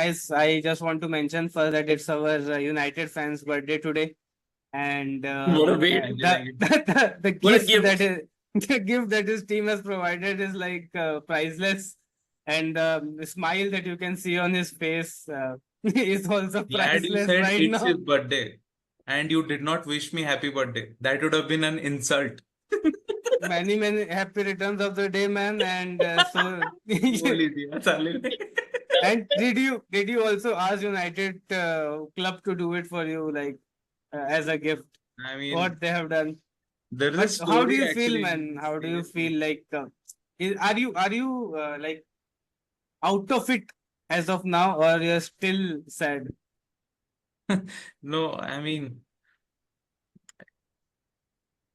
guys, I just want to mention first that it's our United fans' birthday today, and What a way to the What a gift gift. that is the gift that his team has provided is like priceless, and the smile that you can see on his face is also Glad you priceless said right it's his now. birthday and you did not wish me happy birthday. That would have been an insult. Many happy returns of the day, man, and so. बोल ही दिया साले ने. And did you also ask United club to do it for you, like as a gift? I mean, What they have done. there is a But how do story you feel, actually. man? How do you Seriously. feel like? Are you like out of it as of now, or you're still sad? No, I mean,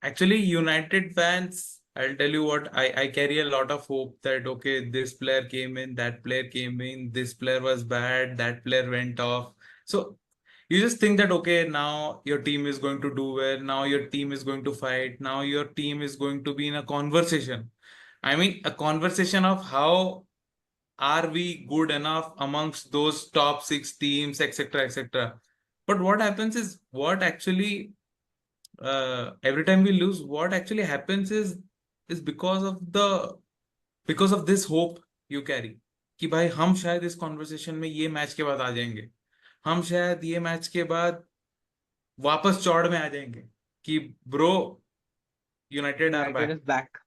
actually, United fans, I'll tell you what, I carry a lot of hope that, okay, this player came in, that player came in, this player was bad, that player went off. So you just think that, okay, now your team is going to do well, now your team is going to fight, now your team is going to be in a conversation. I mean, a conversation of how are we good enough amongst those top six teams, etc., etc. But what happens is, what actually every time we lose, what actually happens is because of this hope you carry कि भाई हम शायद इस conversation में ये match के बाद आ जाएंगे, हम शायद ये मैच के बाद वापस चौड़ में आ जाएंगे कि bro United are United back. is back.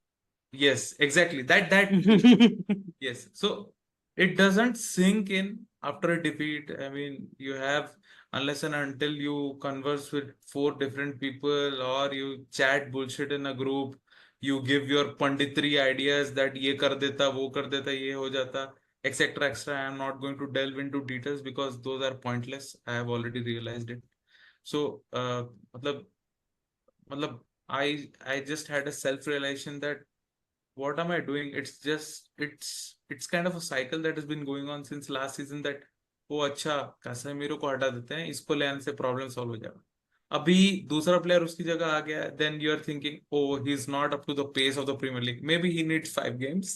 Yes, exactly. That yes. So it doesn't sink in after a defeat. I mean, you have, unless and until you converse with four different people or you chat bullshit in a group, you give your panditry ideas that ye kar deta, wo kar deta, ye ho jata, etc. etc. I am not going to delve into details because those are pointless. I have already realized it. So, matlab, matlab, I just had a self realization that what am I doing? It's kind of a cycle that has been going on since last season that ओ अच्छा Casemiro को हटा देते हैं, इसको ले आने से problem solve हो जाएगा. अभी दूसरा प्लेयर उसकी जगह आ गया, then you are thinking oh he is not up to the pace of the Premier League, maybe he needs 5 games.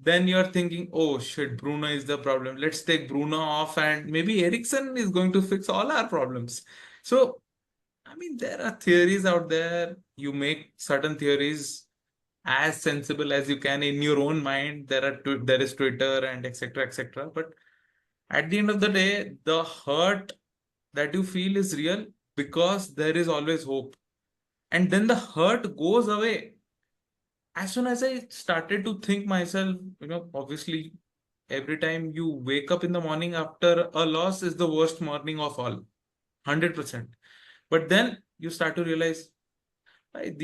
Then you are thinking, oh shit, Bruno is the problem, let's take Bruno off and maybe Eriksen is going to fix all our problems. So I mean, there are theories out there. You make certain theories as sensible as you can in your own mind. There is Twitter and etc. etc. But at the end of the day, the hurt that you feel is real because there is always hope, and then the hurt goes away as soon as I started to think myself. Obviously, every time you wake up in the morning after a loss is the worst morning of all, 100%. But then you start to realize,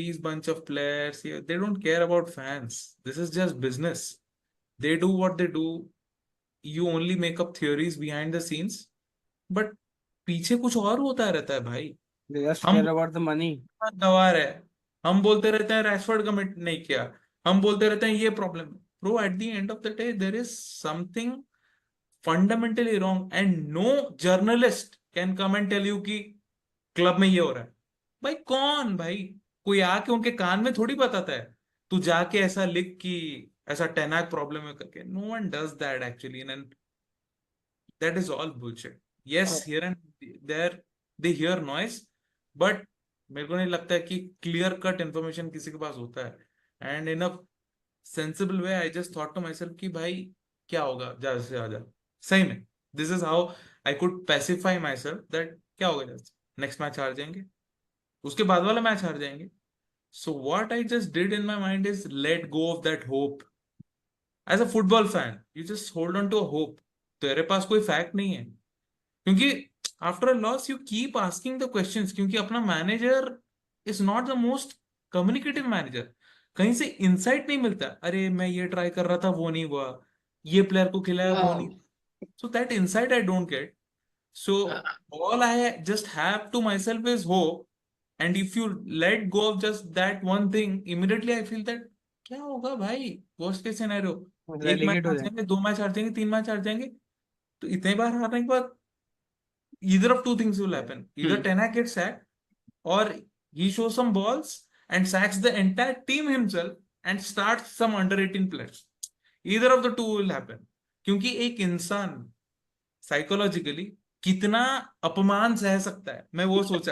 these bunch of players here, they don't care about fans. This is just business. They do what they do. You only make up theories behind the scenes, but पीछे कुछ और होता रहता है भाई. They just हम care about the money. गवार है, हम बोलते रहते हैं रैशफोर्ड कमिट नहीं किया, हम बोलते रहते हैं ये problem. Bro, at the end of the day there is something fundamentally wrong and no journalist can come and tell you कि क्लब में ये हो रहा है. भाई कौन भाई, कोई आके उनके कान में थोड़ी बताता है तू जाके ऐसा लिख कि ऐसा टेनाक प्रॉब्लम है करके. No one does that actually, and that is all bullshit. Yes, here and there they hear noise, but मेरे को नहीं लगता है कि क्लियर कट इन्फॉर्मेशन किसी के पास होता है. And in a sensible way I just thought to myself कि भाई क्या होगा ज्यादा से ज्यादा, सही में this is how I could pacify myself that क्या होगा ज्यादा, नेक्स्ट मैच हार जाएंगे, उसके बाद वाला मैच हार जाएंगे. So what I just did in my mind is let go of that hope. As a football fan you just hold on to a hope. तेरे पास कोई फैक्ट नहीं है, क्योंकि after a loss you keep asking the questions, क्योंकि अपना manager is not the most communicative manager. कहीं से इंसाइट नहीं मिलता, अरे मैं ये ट्राई कर रहा था वो नहीं हुआ, ये प्लेयर को खिलाया वो नहीं. Wow. So that insight I don't get. So all I just have to myself is hope. And if you let go of just that one thing, immediately I feel that क्या होगा भाई, worst case scenario, एक match Relegate हो हार जाए. जाएंगे, दो match हार जाएंगे, तीन मैच हार जाएंगे. तो इतने बार हारने के बाद either of two things will happen. Either Hmm. Ten Hag gets sacked or he shows some balls and sacks the entire team himself and starts some under 18 players. Either of the two will happen. क्योंकि एक इंसान psychologically कितना अपमान सह सकता है, मैं वो सोचा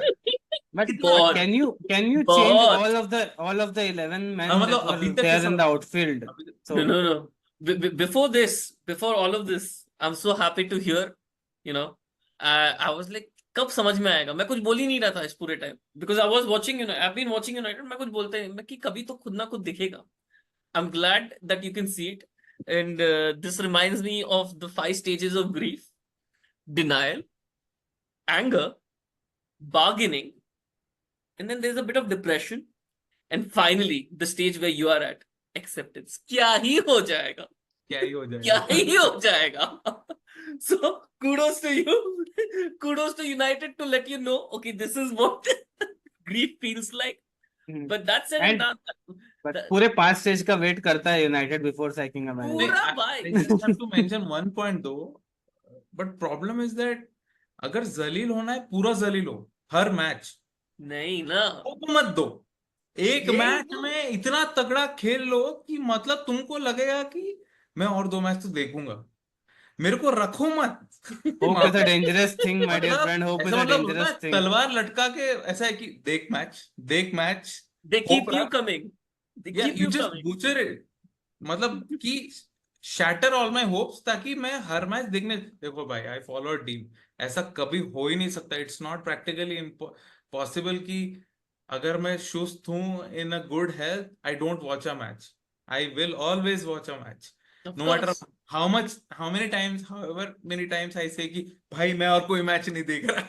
But कितना बहुत can you change बहुत all of the 11 men मतलब that अभी were तक there ऐसा in the outfield? अभी तक- So no. Before this, before all of this, I'm so happy to hear, you know, I was like, कब समझ में आएगा? मैं कुछ बोल ही नहीं रहा था इस पूरे time, because I was watching, you know, I've been watching United. मैं कुछ बोलते नहीं, मैं कि कभी तो खुद ना खुद दिखेगा. I'm glad that you can see it, and this reminds me of the 5 stages of grief: denial, anger, bargaining, and then there's a bit of depression, and finally the stage where you are at acceptance. क्या ही हो जाएगा? क्या ही हो क्या जाएगा ही हो जाएगा? So kudos to you, kudos to United to let you know, okay, this is what grief feels like. Hmm. But that said and And done, but that- पूरे 5 stage का wait करता है United before sacking a manager. पूरा I भाई. just have to mention one point though, but problem is that अगर जलील होना है पूरा जलील हो हर मैच, नहीं ना, वो मत दो। एक यही मैच तो. में इतना तगड़ा खेल लो कि मतलब तुमको लगेगा कि मैं और 2 मैच तो देखूंगा, मेरे को रखो मत। Hope is a dangerous thing, my dear मतलब friend. Hope is ऐसा a मतलब होता dangerous है thing. तलवार लटका के, ऐसा है कि देख match They keep hope you रख, coming. They या keep you you just coming. Butcher it, मतलब कि शैटर ऑल माय होप्स, ताकि मैं हर मैच देखने, देखो भाई आई फॉलो अ टीम, ऐसा कभी हो ही नहीं सकता, इट्स नॉट प्रैक्टिकली पॉसिबल कि अगर मैं सुस्त हूं in a good health I don't watch a match, I will always watch a match Of no matter course. How many times, however many times I say कि भाई मैं और कोई मैच नहीं देख रहा।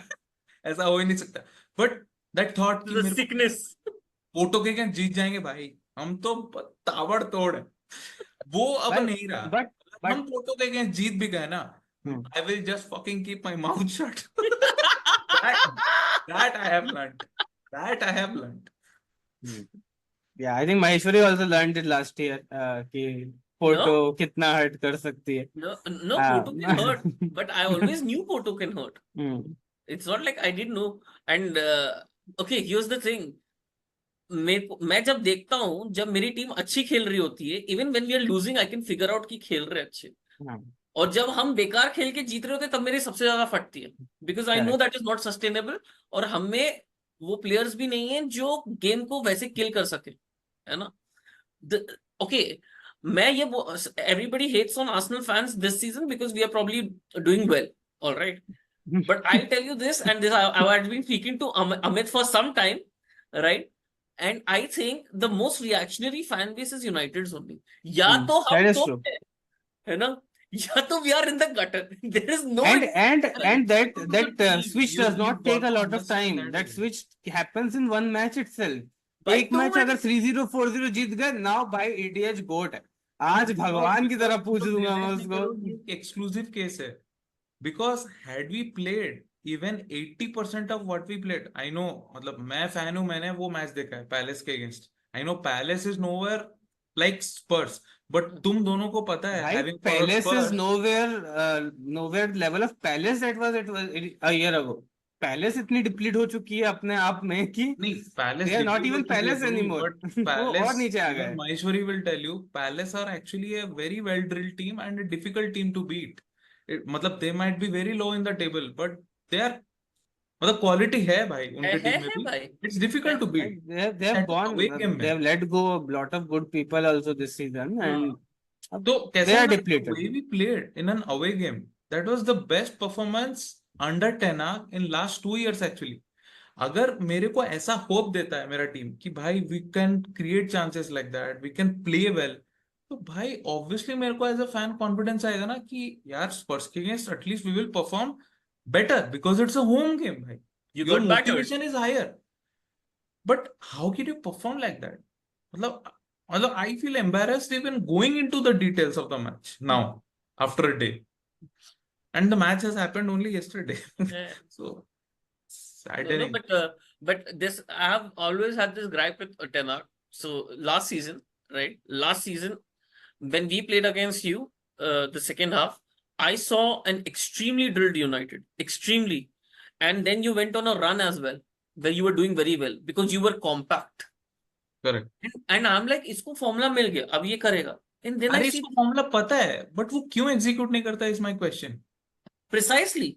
ऐसा हो ही नहीं सकता, बट दैट थॉट कि The मेरे को sickness. पोर्टो के क्या जीत जाएंगे भाई, हम तो ताबड़तोड़ है, वो अब Well, नहीं रहा। but हम पोर्टो के अगेंस्ट जीत भी गए ना, Hmm. I will just fucking keep my mouth shut. That I have learned, that I have learned. Hmm. Yeah, I think Maheshwari also learned it last year. कि No, Porto कितना hurt कर सकती है. no, Porto can hurt, but I always knew Porto can hurt. Hmm. It's not like I didn't know. And okay, here's the thing. मैं जब देखता हूँ, जब मेरी टीम अच्छी खेल रही होती है, even when we are losing I can figure out कि खेल रहे अच्छे, हाँ, और जब हम बेकार खेल के जीत रहे होते हैं तब मेरी सबसे ज्यादा फटती है, because I know correct. That is not sustainable, और हमें वो प्लेयर्स भी नहीं है जो गेम को वैसे किल कर सके, है ना? ओके, मैं ये everybody hates on Arsenal fans this season because we are probably doing well, alright, but I'll tell you this, and this I've been speaking to Amit for some time, right? And I think the most reactionary fan base is United's only. या Hmm. तो हम That is तो true. है ना, या तो we are in the gutter. There is no And that switch does You not got take a to lot of understand time. that That again. switch happens in one match itself. भाई एक तो match अगर 3-0 4-0 जीत गए, now भाई EDH गोट है, आज भगवान की तरह पूछ दूंगा मैं उसको। एक्सक्लूसिव केस है, because had we played even 80% of what we played, I know, मतलब मैं फैन हूं, मैंने वो मैच देखा है पैलेस के against, I know Palace is nowhere like Spurs, but तुम दोनों को पता है भाई having followed Palace is Spurs, nowhere level of Palace that was a year ago. Palace इतनी डिप्लीट हो चुकी है अपने आप में कि नहीं Palace they are not defeat हो even चुकी है Palace bro, anymore. but वो और Palace, नीचे आ even गए। Maheshwari will tell you, Palace are actually a very well drilled team and a difficult team to beat. मतलब they might be very low in the table, but they are, मतलब quality है भाई उनके team में है भी, भाई, it's difficult to beat They have gone. Away game They में। have let go a lot of good people also this season, and अब तो they कैसा are है ना, depleted. Way we played in an away game, that was the best performance under Ten in last 2 years actually. अगर मेरे को ऐसा hope देता है मेरा टीम कि भाई we can create chances like that, we can play well, तो भाई ऑब्वियसली मेरे को एज अ फैन कॉन्फिडेंस आएगा ना कि यार स्पर्स के against at least we will perform better because it's a home game भाई, you your got battered. Motivation is higher, but how can you perform like that? मतलब I feel embarrassed even going into the details of the match now after a day, and the match has happened only yesterday. Yeah. So No, saddening. but this I have always had this gripe with Tenor. So last season, right? Last season, when we played against you, the second half, I saw an extremely drilled United, extremely, and then you went on a run as well, where you were doing very well because you were compact. Correct. And I'm like, इसको formula मिल गया, अब ये करेगा. And then I अरे see, इसको formula पता है but वो क्यों एग्जीक्यूट नहीं करता, is my question. Precisely.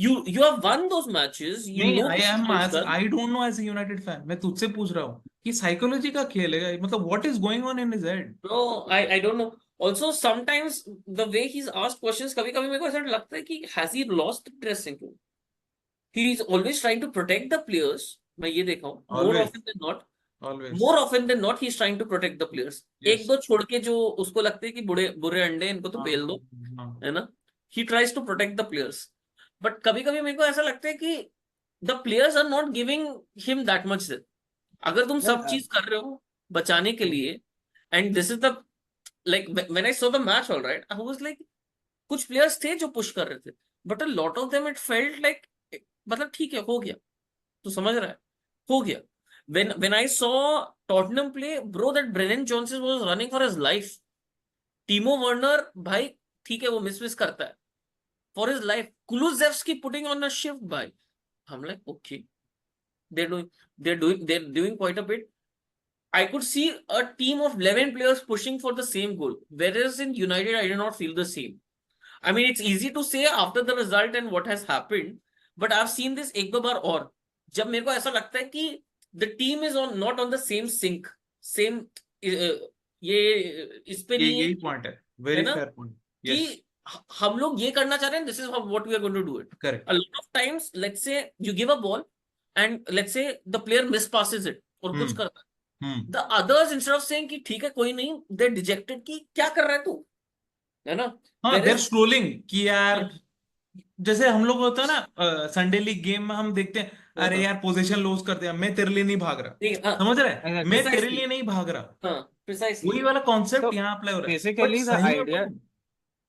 You have won those matches. You नहीं, know I the am shit is as done. I don't know as a United fan. मैं तुझसे पूछ रहा हूँ कि साइकोलॉजी का खेल है, मतलब what is going on in his head? No, I don't know. Also, sometimes the way he's asked questions, कभी कभी मेरे को ऐसा लगता है कि has he lost the dressing room? He is always trying to protect the players. मैं ये देखा हूँ. More Always. often than not. Always. More often than not, he's trying to protect the players. Yes. एक दो छोड़ के जो उसको लगते है कि बुरे बुरे अंडे इनको तो बेल दो, हाँ. है ना? He tries to protect the players. But कभी कभी मेरे को ऐसा लगता है कि the players are not giving him that much. अगर तुम सब चीज कर रहे हो बचाने के लिए, and this is the like when I saw the match, all right, I was like, कुछ players थे जो push कर रहे थे, but a lot of them it felt like मतलब ठीक है, हो गया, तू समझ रहा है, हो गया. When I saw Tottenham play, bro, that Brennan Johnson was running for his life. Timo Werner, भाई ठीक है वो मिस करता है for his life. Kulusevski putting on a shift, भाई. I'm like, okay, they're doing quite a bit. I could see a team of 11 players pushing for the same goal, whereas in United I did not feel the same. I mean, it's easy to say after the result and what has happened, but I've seen this एक दो बार और जब मेरे को ऐसा लगता है कि the team is on not on the same sync, same ये इस पे नहीं है यही पॉइंट है. Very ना? fair point. कि Yes. हम लोग ये करना चाह रहे हैं, this is what we are going to do it. Correct. A lot of times, let's say you give a ball and let's say the player mispasses it और कुछ करता है. The others, instead of saying कि ठीक है कोई नहीं, they're dejected कि क्या कर रहा है तू, है ना? हाँ, Whereas- they're scrolling कि यार जैसे हम लोग होता है ना संडे लीग गेम में हम देखते हैं, अरे यार पोजीशन लूज कर दिया, मैं तेरे लिए नहीं भाग रहा, समझ रहा है, मैं तेरे लिए नहीं भाग रहा. हाँ, precisely. वही वाला कॉन्सेप्ट So, यहाँ अप्लाई हो रहा है. basically But the सही में idea- बोलूं,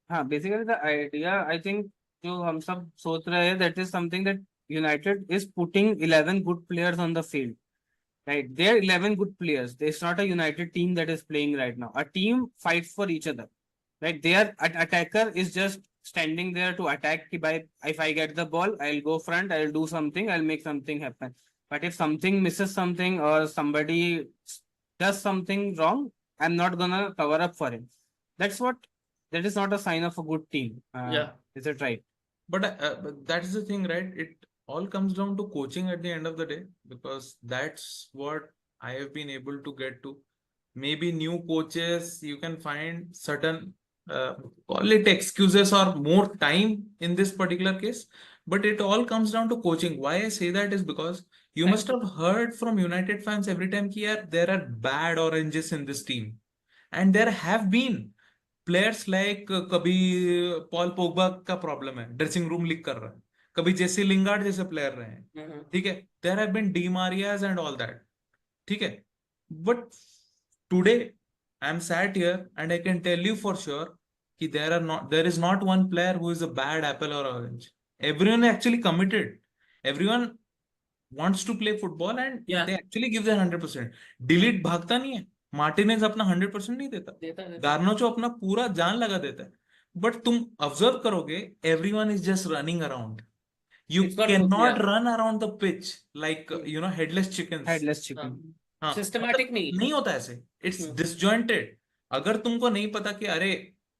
हाँ, basically the idea I think जो हम सब सोच रहे हैं, that is something that United is putting 11 good players on the field. Right, they're 11 good players. It's not a United team that is playing right now. A team fights for each other. Right, their attacker is just standing there to attack. If I get the ball, I'll go front. I'll do something. I'll make something happen. But if something misses something or somebody does something wrong, I'm not gonna cover up for him. That is not a sign of a good team. Yeah. Is it right? but that is the thing, right? It all comes down to coaching at the end of the day, because that's what I have been able to get to. Maybe new coaches, you can find certain call it excuses or more time in this particular case, but it all comes down to coaching. Why I say that is because you must have heard from United fans every time कि यार there are bad oranges in this team, and there have been players like कभी Paul Pogba का problem है, dressing room leak कर रहा है, कभी Jesse Lingard जैसे प्लेयर रहे हैं, ठीक है, there have been Di Marias and all that, ठीक है, but today I am sat here and I can tell you for sure कि there is not one player who is a bad apple और orange. Everyone actually committed, everyone wants to play football and Yeah. they actually give their 100%. Delete भागता नहीं है, Martinez अपना 100% नहीं देता, Garnacho अपना पूरा जान लगा देता है, बट तुम ऑब्जर्व करोगे everyone is just running around. You It's not cannot good, yeah. run around the pitch like headless chickens. Headless chicken. हाँ, Systematic मतलब नहीं. नहीं होता ऐसे, it's disjointed. अगर तुमको नहीं पता कि अरे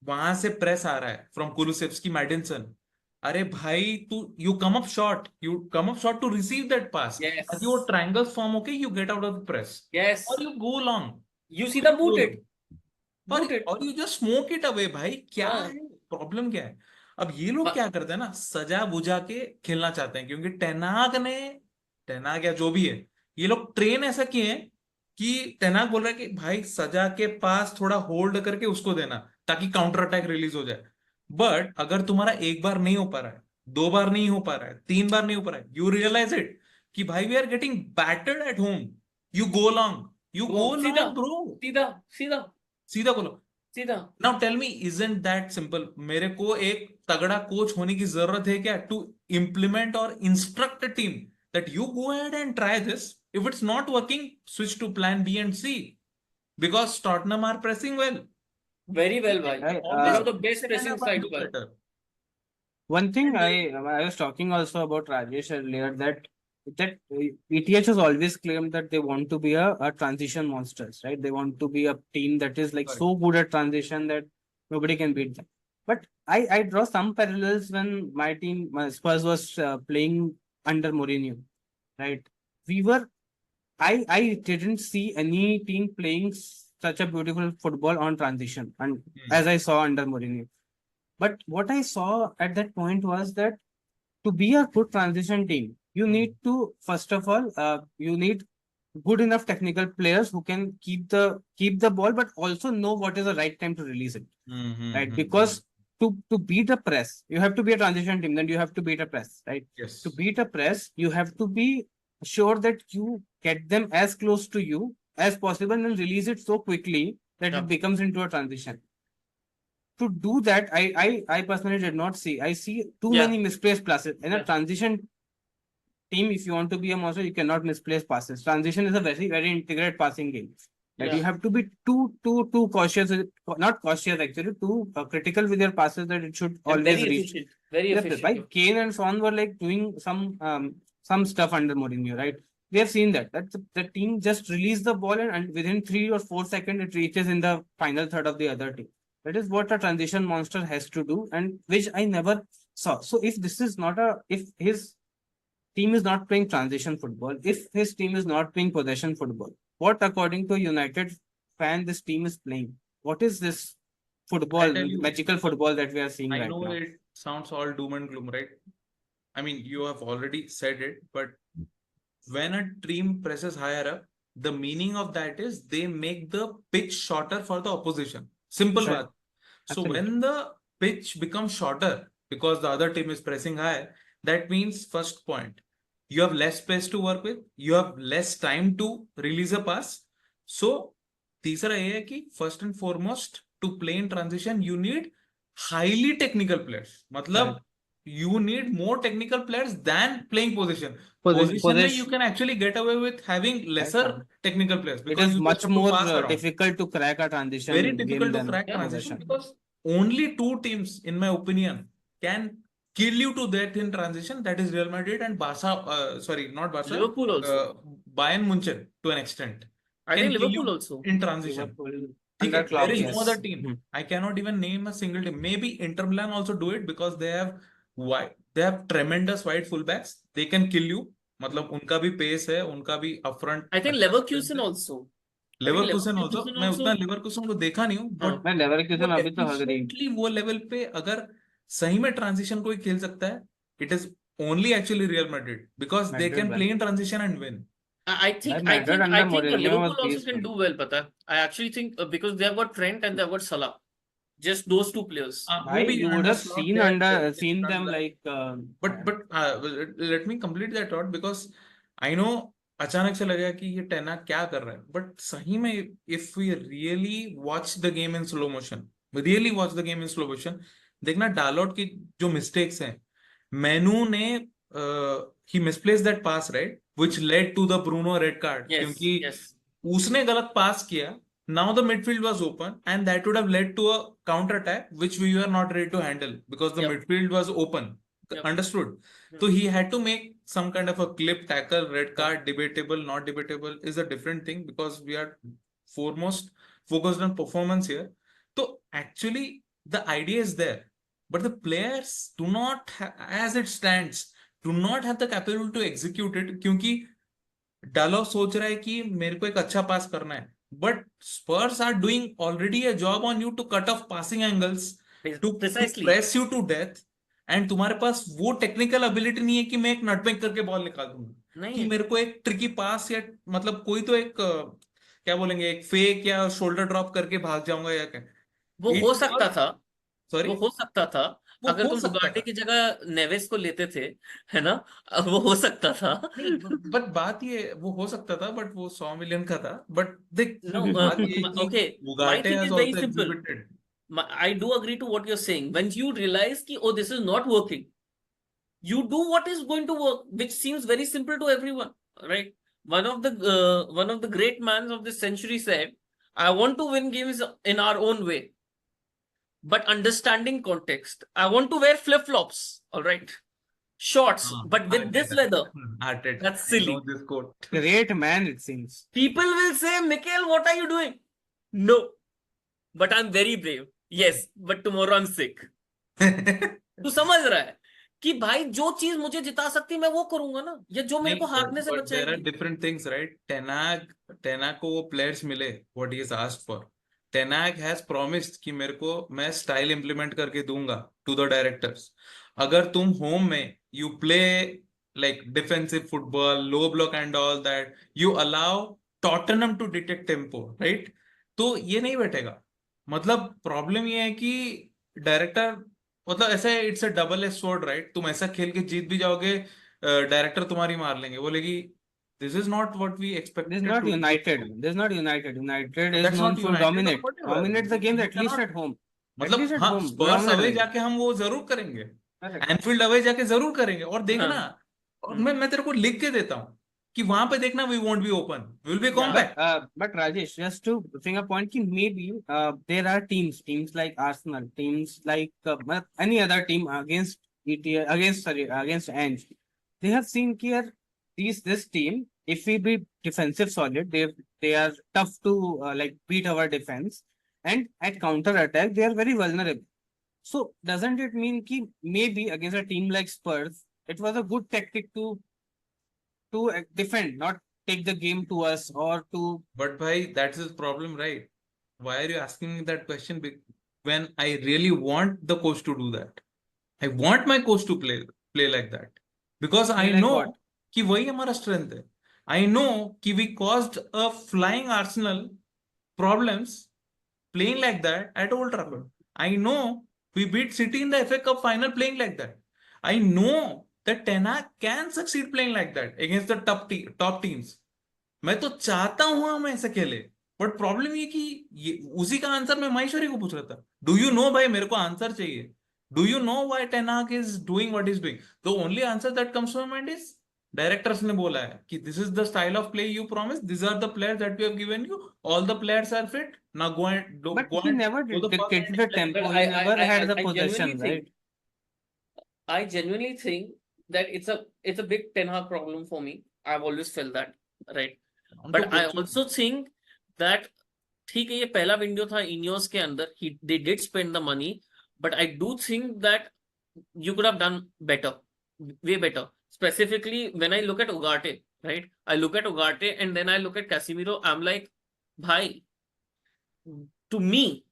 वहां से प्रेस आ रहा है फ्रॉम कुलुसेव्स्की मैडिसन, अरे भाई तू you come up short to receive that pass. Yes. ताकि वो triangle form होके you get out of the press. Yes. Or you go long. You see the booted. और you just smoke it away. भाई क्या हाँ. है problem, क्या है? अब ये लोग क्या करते हैं ना, सजा बुझा के खेलना चाहते हैं, क्योंकि टेनाग या जो भी है, ये लोग ट्रेन ऐसा किए हैं कि टेनाग बोल रहा है कि भाई सजा के पास थोड़ा होल्ड करके उसको देना ताकि काउंटर अटैक रिलीज हो जाए. बट अगर तुम्हारा एक बार नहीं हो पा रहा है, 2 बार नहीं हो पा रहा है, 3 बार नहीं हो पा रहा है, यू रियलाइज इट कि भाई we are getting battered at home, you go long सीधा. ब्रो, सीधा बोलो. सीधा. Now tell me, isn't that simple? मेरे को एक तगड़ा कोच होने की जरूरत है क्या टू इम्प्लीमेंट और instruct a team that you go ahead and try this, if it's not working switch to plan B and C, because Tottenham are pressing well. Very well, bhai. Right, They have the best pressing side, bhai. One thing I was talking also about Rajesh earlier, that ETH has always claimed that they want to be a transition monsters, right? They want to be a team that is like Correct. so good at transition that nobody can beat them. But I draw some parallels when my Spurs was playing under Mourinho, right? We were I didn't see any team playing such a beautiful football on transition, and as I saw under Mourinho. But what I saw at that point was that to be a good transition team, you need to first of all, you need good enough technical players who can keep the ball, but also know what is the right time to release it, right? Because to beat a press, you have to be a transition team. Then you have to beat a press, right? Yes. To beat a press, you have to be sure that you get them as close to you as possible and release it so quickly that Yeah. it becomes into a transition. To do that, I personally did not see. I see too Yeah. many misplaced passes in a Yeah. transition team. If you want to be a monster, you cannot misplace passes. Transition is a very integrated passing game. Like Yeah. you have to be too cautious, not cautious actually, too critical with your passes that it should And always very reach. efficient. Very Yeah, efficient. right. Kane and Son were like doing some stuff under Mourinho, right? We have seen that. That the team just release the ball and within 3 or 4 seconds it reaches in the final third of the other team. That is what a transition monster has to do, and which I never saw. So if his team is not playing transition football, if his team is not playing possession football, what according to United fan this team is playing? What is this football, tell you, magical football that we are seeing I right know now? it sounds all doom and gloom, right? I mean, you have already said it, but when a team presses higher up, the meaning of that is they make the pitch shorter for the opposition. Simple Right. baat. So Absolutely. when the pitch becomes shorter because the other team is pressing higher, that means first point, you have less space to work with, you have less time to release a pass. So तीसरा ये है कि first and foremost to play in transition you need highly technical players. मतलब Right. you need more technical players than playing position. Possession, Position में you can actually get away with having lesser technical players it because is you just much have to more pass around. difficult to crack a transition Very game difficult to than crack Yeah. transition possession. because only two teams, in my opinion, can kill you to death in transition. That is Real Madrid and Barca. Sorry, not Barca. Liverpool also. Bayern Munchen to an extent I can think kill Liverpool you also. in transition. Liverpool ठीक under है, Klopp, there is yes. no other team. Mhm. I cannot even name a single team. Maybe Inter Milan also do it because they have tremendous wide fullbacks. They can kill you. मतलब उनका भी pace है, उनका भी upfront. I think Leverkusen also. Leverkusen also Leverkusen मैं also- उतना Leverkusen को देखा नहीं हूँ बट मैं लेवरकुसन अभी तो हग रही efficiently वो लेवल पे अगर सही में ट्रांजिशन कोई खेल सकता है it is only actually real Madrid because they Madrid can well. Play in transition and win I think Madrid under Mourinho Liverpool was also can peaceful. do well, Pata. I actually think because they have got Trent and they have got Salah. Just those two players. You would have seen them like but let me complete that thought because I know अचानक से लगेगा कि ये टेना क्या कर रहा है but सही में if we really watch the game in slow motion देखना डालोट की जो मिस्टेक्स हैं मेनू ने ही misplace that pass right which led to the Bruno red card Yes, क्योंकि yes. उसने गलत पास किया now the midfield was open and that would have led to a counter attack which we were not ready to handle because the Yep. midfield was open. Yep. Understood? So he had to make some kind of a clip tackle, red card, debatable, not debatable is a different thing because we are foremost focused on performance here. So actually the idea is there, but the players do not as it stands do not have the capability to execute it क्योंकि डालो सोच रहा है कि मेरे को एक अच्छा पास करना है but Spurs are doing already a job on you to cut off passing angles to Precisely. Press you to death and तुम्हारे पास वो टेक्निकल एबिलिटी नहीं है कि मैं एक नटबैक करके बॉल निकाल दूंगा नहीं कि है। मेरे को एक ट्रिकी पास या मतलब कोई तो एक क्या बोलेंगे एक फेक या शोल्डर ड्रॉप करके भाग जाऊंगा या क्या वो It हो सकता was- था Sorry? वो हो सकता था वो अगर हो तुम सकता उगाटे था। की जगह नेवेस को लेते थे है ना अब वो हो सकता था बट बात ये वो हो सकता था बट वो 100 मिलियन का था बट देख No, बात ये कि okay. My उगाटे thing has is very also simple. exhibited I do agree to what you're saying. When you realize ki, oh, this is not working, you do what is going to work, which seems very simple to everyone, right? One of the great men of this century said, "I want to win games in our own way, but understanding context. I want to wear flip flops, all right, shorts, but with this weather, Arteta. that's I silly. know this quote. great man, it seems. People will say, Mikhail, what are you doing? No, but I'm very brave. yes, but tomorrow I'm sick. तू समझ रहा है कि भाई जो चीज मुझे जिता सकती मैं वो करूंगा ना, या जो मेरे को हारने से but there are बचाएगी. different things, right? Tenag को वो players मिले what he has asked for. Tenag has promised कि मेरे को मैं style implement करके दूंगा to the directors. अगर तुम home में you play like defensive football, low block and all that, you allow Tottenham to detect tempo, right? तो ये नहीं बैठेगा. मतलब प्रॉब्लम ये है कि डायरेक्टर, मतलब ऐसे it's a double edge sword, right? तुम ऐसा खेल के जीत भी जाओगे, डायरेक्टर तुम्हारी मार लेंगे, बोलेगी this is not what we This is expected not to do. United. This is not United. United is that's known not for United और dominate. Whatever. Dominate the games You at least cannot, at home. At मतलब least at हाँ, home. स्पर्स Dominate away देंगे. जाके हम वो जरूर करेंगे, Correct. Enfield away जाके जरूर करेंगे. और देखना, हाँ. और मैं तेरे को लिख के देता हूँ कि वहां पे देखना, we won't be open, we will be compact. But Rajesh, just to bring a point, कि maybe there are teams like Arsenal, teams like any other team against against Ange. They have seen here this team. If we be defensive solid, they are tough to like beat our defense, and at counter attack they are very vulnerable. So doesn't it mean कि maybe against a team like Spurs, it was a good tactic to defend, not take the game to us or to. But bhai, that's his problem, right? Why are you asking me that question when I really want the coach to do that? I want my coach to play like that because I Play like know what? कि वही हमारा strength है. I know कि we caused a flying Arsenal problems playing like that at Old Trafford. I know we beat City in the FA Cup final playing like that. I know that Ten Hag can succeed playing like that against the top teams. मैं तो चाहता हूं हम ऐसे खेले, but problem ये कि ये उसी का आंसर मैं माहेश्वरी को पूछ रहा था. डू यू नो भाई, मेरे को आंसर चाहिए. Do you know why Ten Hag is doing what is doing? The only answer that comes to mind is directors ने बोला है कि this is the style of play you promise, this are the players that we have given you, all the players are fit, now go and But go he and never go the fuck. dictated the tempo. But He never had the I genuinely possession, right? think, I genuinely think that it's a big Ten Hag problem for me. I've always felt that, right? But I also think that ठीक है, ये पहला window था Ineos के अंदर, they did spend the money, but I do think that you could have done better, way better. Specifically, when I look at Ugarte, right? I look at Ugarte and then I look at Casemiro. I'm like, bhai, to me,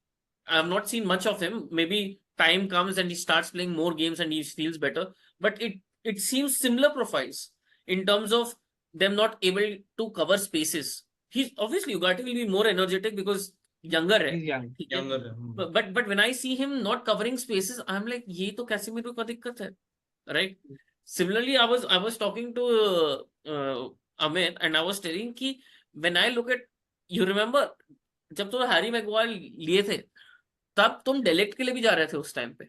I've not seen much of him. Maybe time comes and he starts playing more games and he feels better. But it seems similar profiles in terms of them not able to cover spaces. He's obviously Ugarte will be more energetic because younger है. He's young. ठीक है? younger. But when I see him not covering spaces, I'm like, ये तो Casemiro का दिक्कत है, right? Similarly, I was talking to Amit and I was telling कि when I look at, you remember जब तुम हैरी मैगवायर लिए थे, तब तुम डेलिक्ट के लिए भी जा रहे थे उस टाइम पे.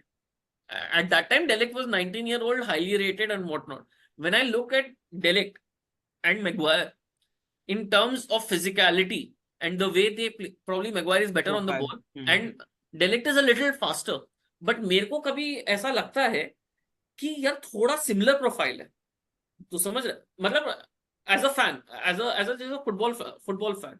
At that time, Delict was 19-year-old, highly rated and whatnot. When I look at Delict and Maguire, in terms of physicality and the way they play, probably Maguire is better on the ball and Delict is a little faster. But मेरे को कभी ऐसा लगता है कि यार थोड़ा similar profile है. तो समझ रहे, मतलब as a fan, as a football fan,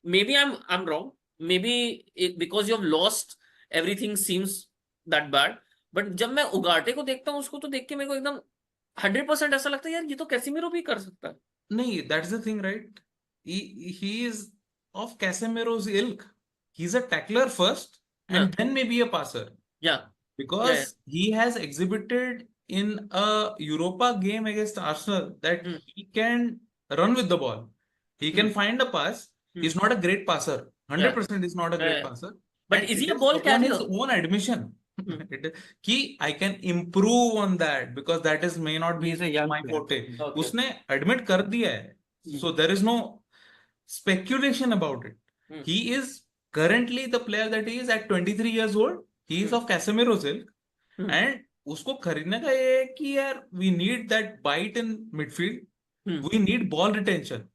maybe I'm wrong. Maybe because you have lost, everything seems that bad. But जब मैं उगाटे को देखता हूँ, उसको तो देख के मेरे को एकदम 100% ऐसा लगता है यार ये तो कैसेमीरो भी कर सकता है. नहीं, that's the thing, right? He is of Casemiro's ilk. He's a tackler first and then maybe a passer. Yeah. Because he has exhibited in a Europa game against Arsenal that he can run with the ball. He can find a pass. He's not a great passer. 100% is not a great passer. But is he a ball carrier? His own admission. कि I can improve on that because that is may not be my forte. उसने admit कर दिया है. So there is no speculation about it. He is currently the player that he is at 23 years old. He is of Casemiro's ilk. And उसको खरीदने का ये है कि यार we need that bite in midfield. We need ball retention.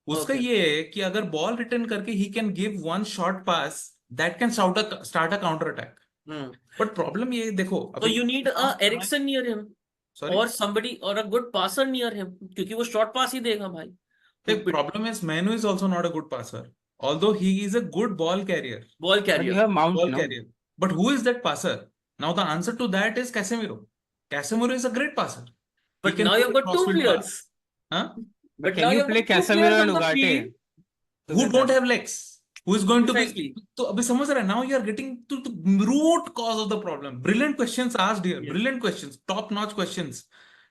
उसका ये है कि अगर ball return करके he can give one short pass that can start a counter attack. But problem ये देखो, so you need a Eriksen near him. Sorry? Or somebody or a good passer near him, क्योंकि वो short pass ही देगा भाई. The problem is Manu is also not a good passer, although he is a good ball carrier. But you have Mount, ball no? carrier. But who is that passer? Now the answer to that is Casemiro. Casemiro is a great passer. He But can now play you've got two crossfield pass. players. Huh? But But can now you you've play got two Casemiro players and on the Ugarte field. Who together? don't have legs? Who is going to be? Precisely. तो अभी समझ रहे हैं? Now you are getting to the root cause of the problem. Brilliant questions asked here. Yes. Brilliant questions. Top-notch questions.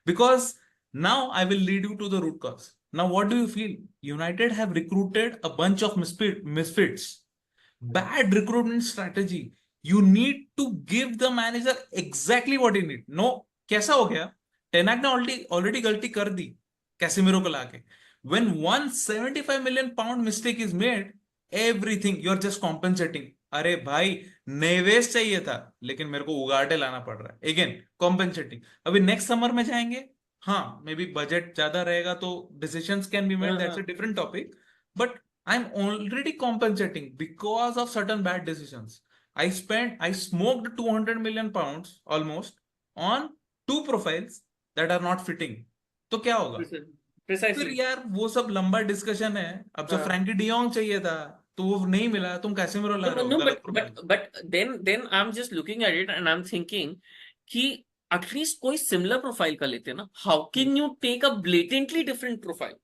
Because now I will lead you to the root cause. Now what do you feel? United have recruited a bunch of misfits. Bad recruitment strategy. You need to give the manager exactly what he need. No, कैसा हो गया? टेनाक ने already गलती कर दी Casemiro को लाके. When 175 million pound mistake is made, everything you're just compensating. अरे भाई नेवेस चाहिए था लेकिन मेरे को उगार्टे लाना पड़ रहा है. Again compensating. अभी नेक्स्ट समर में जाएंगे. हाँ, मे बी बजट ज्यादा रहेगा तो decisions can be made. That's a different topic. But I'm already compensating because of certain bad decisions. I smoked 200 million pounds almost on two profiles that are not fitting. तो क्या होगा? फिर Precisely. यार वो सब लंबा डिस्कशन है. अब जब हाँ. फ्रैंकी डियोंग चाहिए था तो वो नहीं मिला, तुम कैसेमिरो ला No, रहे no, हो no, गलत but profile. then I'm just looking at it and I'm thinking कि एटलीस्ट कोई सिमिलर प्रोफाइल का लेते ना. How can you take a blatantly different profile?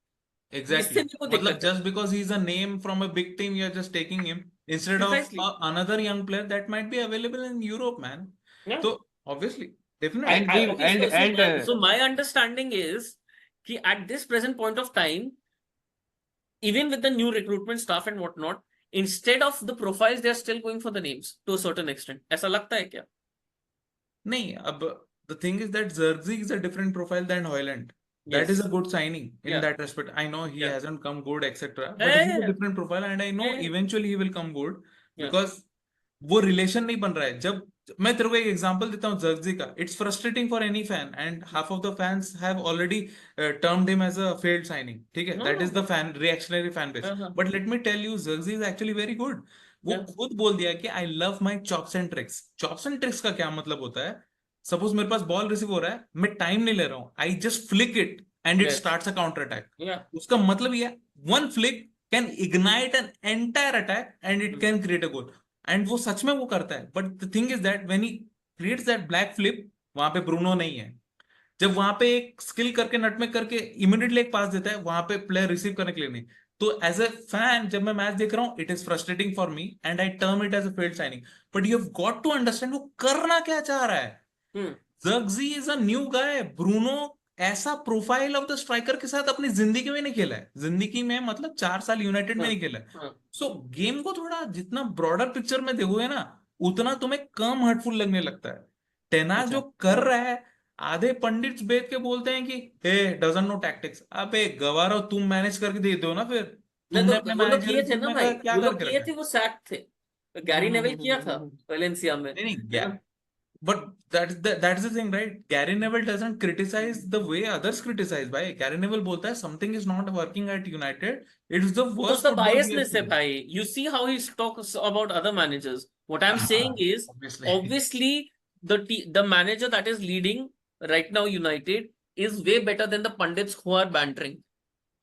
इससे Exactly. मेरे को मतलब दिक्कत है. just because he's a name from a big team, you're just taking him instead of Precisely. another young player that might be available in Europe, man. Yeah. So obviously, definitely. And we Okay, and so my understanding is कि at this present point of time, even with the new recruitment staff and whatnot, instead of the profiles, they are still going for the names to a certain extent. ऐसा लगता है क्या? नहीं, अब the thing is that Zirkzee is a different profile than Hoyland. That is Yes. a good signing in Yeah. that respect. I know he Yeah. hasn't come good, etc. Yeah, But he's yeah, a yeah. different profile, and I know Yeah, yeah. eventually he will come good Yeah. because वो relation नहीं बन रहा है. जब मैं तेरे को एक एग्जांपल देता हूँ जर्गजी का. It's frustrating for any fan and half of the fans have already termed him as a failed signing. ठीक है, No, that is no. The fan reactionary fan base. Uh-huh. But let me tell you Zirkzee is actually very good. वो Yeah. खुद बोल दिया कि I love my chops and tricks. Chops and tricks का क्या मतलब होता है? सपोज मेरे पास बॉल रिसीव हो रहा है, मैं टाइम नहीं ले रहा हूँ, I just flick it and it Yes. Starts a counter attack. Yeah. उसका मतलब ये one flick can ignite an entire attack and it can create a goal. And वो सच में वो करता है. But the thing is that when he creates that black flip, वहां पे ब्रूनो नहीं है. जब वहां पे एक स्किल करके नटमेग करके इमीडिएटली एक पास देता है, वहां पे प्लेयर रिसीव करने के लिए नहीं. तो एज ए फैन जब मैं मैच देख रहा हूँ, it is frustrating for me and I term it as a failed signing. But you have got to understand वो करना क्या चाह रहा है. Hmm. Zirkzee is a new guy. Bruno ऐसा प्रोफाइल ऑफ द स्ट्राइकर के साथ अपनी जिंदगी में नहीं खेला है. जिंदगी में मतलब 4 साल यूनाइटेड में हाँ, नहीं खेला है. हाँ. सो गेम को थोड़ा जितना ब्रॉडर पिक्चर में देखोगे ना, उतना तुम्हें कम हर्टफुल लगने लगता है. टेना अच्छा. जो कर रहा है, आधे पंडित बेच के बोलते हैं कि हे डजंट नो टैक्टिक्स. अबे गवारो, तुम मैनेज करके दे दो ना. फिर नहीं तुमने तो अपने वो लोग किए मैनेजर थे ना भाई. क्या वो लोग करके किए रखा थे, वो सैक थे. गैरी नेवल किया था वेलेंसिया में. है? नहीं है ना? But that's the thing, right? Gary Neville doesn't criticize the way others criticize. Bhai, Gary Neville बोलता है something is not working at United. It's the तो worst उसका football we have biasness है seen. भाई. You see how he talks about other managers. What I'm saying is, Obviously. obviously, the manager that is leading right now United is way better than the pundits who are bantering.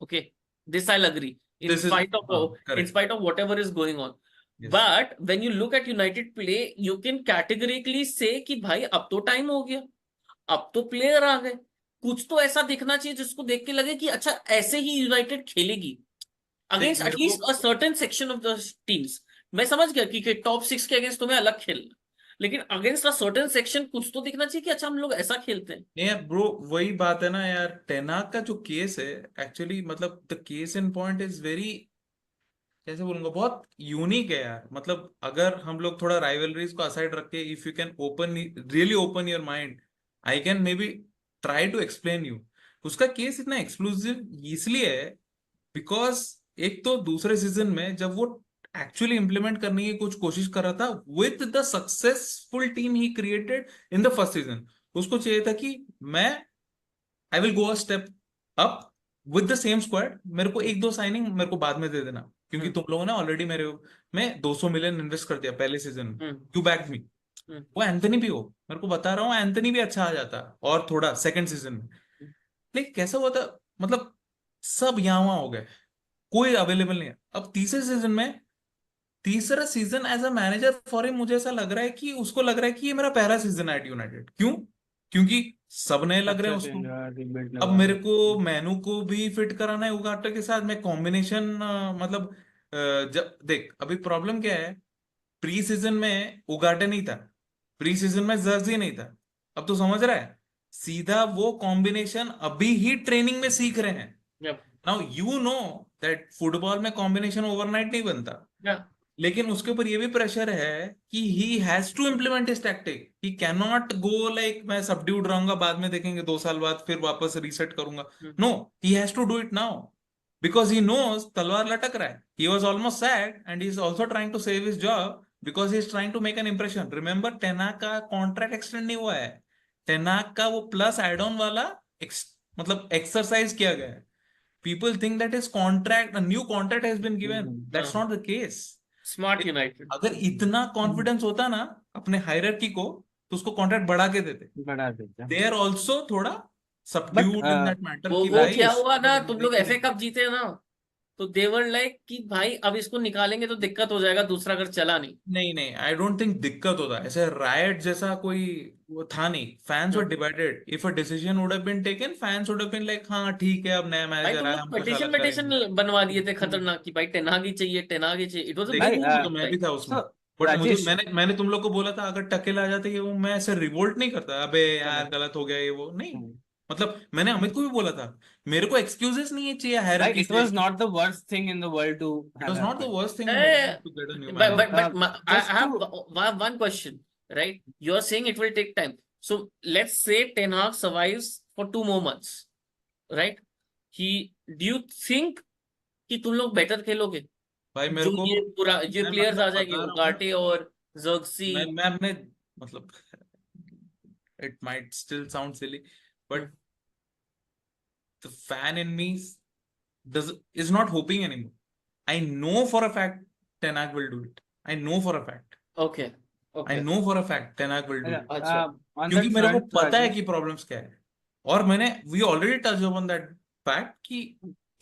Okay, this I'll agree. In This is spite of in correct. spite of whatever is going on. Yes. But when you look at United play, you can categorically say कि भाई अब तो time हो गया, अब तो player आ गए. कुछ तो ऐसा दिखना चाहिए जिसको देख के लगे कि अच्छा ऐसे ही यूनाइटेड खेलेगी अगेंस्ट मेरे at least a certain section of the teams. मैं समझ गया कि टॉप 6 के अगेंस्ट तुम्हें अलग खेलना, लेकिन अगेंस्ट अ सर्टेन सेक्शन कुछ तो दिखना चाहिए कि अच्छा हम लोग ऐसा खेलते हैं. नहीं यार ब्रो, वही बात है ना यार. टेनाक का जो केस है एक्चुअली, मतलब the case in point is very, कैसे बोलूंगा, बहुत यूनिक है यार. मतलब अगर हम लोग थोड़ा राइवलरीज को असाइड रख के, if you can open really open your mind, I can maybe try to explain you. उसका केस इतना एक्सक्लूसिव इसलिए है बिकॉज एक तो दूसरे सीजन में जब वो एक्चुअली इंप्लीमेंट करने की कुछ कोशिश कर रहा था with the successful team he created in the first season, उसको चाहिए था कि मैं I will go a step up with the same squad. मेरे को एक दो साइनिंग मेरे को बाद में दे देना, क्योंकि तुम लोगों ने ऑलरेडी मेरे में 200 मिलियन इन्वेस्ट कर दिया पहले सीजन में. यू बैक मी. वो एंथनी भी हो, मेरे को बता रहा हूँ, एंथनी भी अच्छा आ जाता और थोड़ा सेकंड सीजन में. लेकिन कैसा हुआ था, मतलब सब यहाँ वहां हो गए, कोई अवेलेबल नहीं है. अब तीसरे सीजन में तीसरा season as a manager for him, मुझे ऐसा लग रहा है कि उसको लग रहा है कि ये मेरा पहला सीजन है एट यूनाइटेड। क्यों? क्योंकि सब नए लग रहे अच्छा हैं चेंज उसको। हुआ, रिबिल्ड अब लगा। मेरे को मैनू को भी फिट कराना है उगाटा के साथ, मैं कॉम्बिनेशन मतलब जब देख अभी प्रॉब्लम क्या है, प्री सीजन में उगाटे नहीं था, प्री सीजन में जर्जी नहीं था। अब तो समझ रहा है, सीधा वो कॉम्बिनेशन अभी ही ट्रेनिंग में सीख रहे हैं। Yep. Now you know that football में कॉम्बिनेशन ओवरनाइट नहीं बनता, Yeah. लेकिन उसके ऊपर ये भी प्रेशर है कि he has to implement his tactic. He can not go like मैं सबड्यूड रहूंगा, बाद में देखेंगे 2 साल बाद फिर वापस रीसेट करूंगा। No, he has to do it now because he knows तलवार लटक रहा है। He was almost sad and he is also trying to save his job because he is trying to make an impression. Remember Ten Hag का contract extend नहीं हुआ है, टेनाक का वो प्लस एड ऑन वाला मतलब एक्सरसाइज किया गया है। People think that his contract, a new contract has been given. That's not the case. Smart United. अगर इतना कॉन्फिडेंस होता ना अपने हायरार्की को, तो उसको कॉन्ट्रैक्ट बढ़ा के देते। बढ़ा देता। दे आर ऑल्सो थोड़ा But subdued in that matter वो की वो भाई क्या इसको हुआ ना, तो तुम नहीं लोग एफए करेंगे। कप जीते ना, तो देवर लाइक कि भाई अब इसको निकालेंगे तो दिक्कत हो जाएगा, दूसरा अगर चला नहीं। नहीं नहीं, आई डोंट थिंक दिक्कत होता ऐसे रायट जैसा कोई वो था नहीं। Fans were divided. If a decision would have been taken, fans would have been like हाँ ठीक है अब नया भाई मैनेजर तुम आया लोग हम कुछ पटिशन अलग पटिशन करेंगे। बनवा दिए थे खतरनाक कि भाई टेनाग ही चाहिए, टेनाग ही चाहिए। इट वाज अ देखिए बिग भाई मूव तो मैं भी था उसमें, so बट मुझे राजेश, मैंने तुम लोग को बोला था अगर टकेल आ जाते ये वो, मैं ऐसे रिवोल्ट नहीं करता अबे यार गलत हो गया ये वो नहीं। मतलब मैंने अमित को भी बोला था, मेरे को एक्सक्यूजेस नहीं है चाहिए like हायरार्की it से। was not the worst thing in the world to it have was not the happened. Worst thing in the Eh, world to get a new but So but manager. but I just have to one question, right? You're saying it will take time. So let's say Ten Hag survives for 2 more months, right? He, do you think कि तुम लोग better खेलोगे? भाई मेरे जो को ये मैं प्लेयर्स आ मतलब जाएंगे, बता रहा हूँ, उगाटे और जर्सी। मैं अपने मतलब it might still sound silly but the fan in me does is not hoping anymore. I know for a fact Ten Hag will do it. I know for a fact. Okay I okay know for a fact Ten Hag will do it. अच्छा on क्योंकि that मेरे को front, पता है Rajesh, कि problems क्या है, और मैंने we already touch upon that fact कि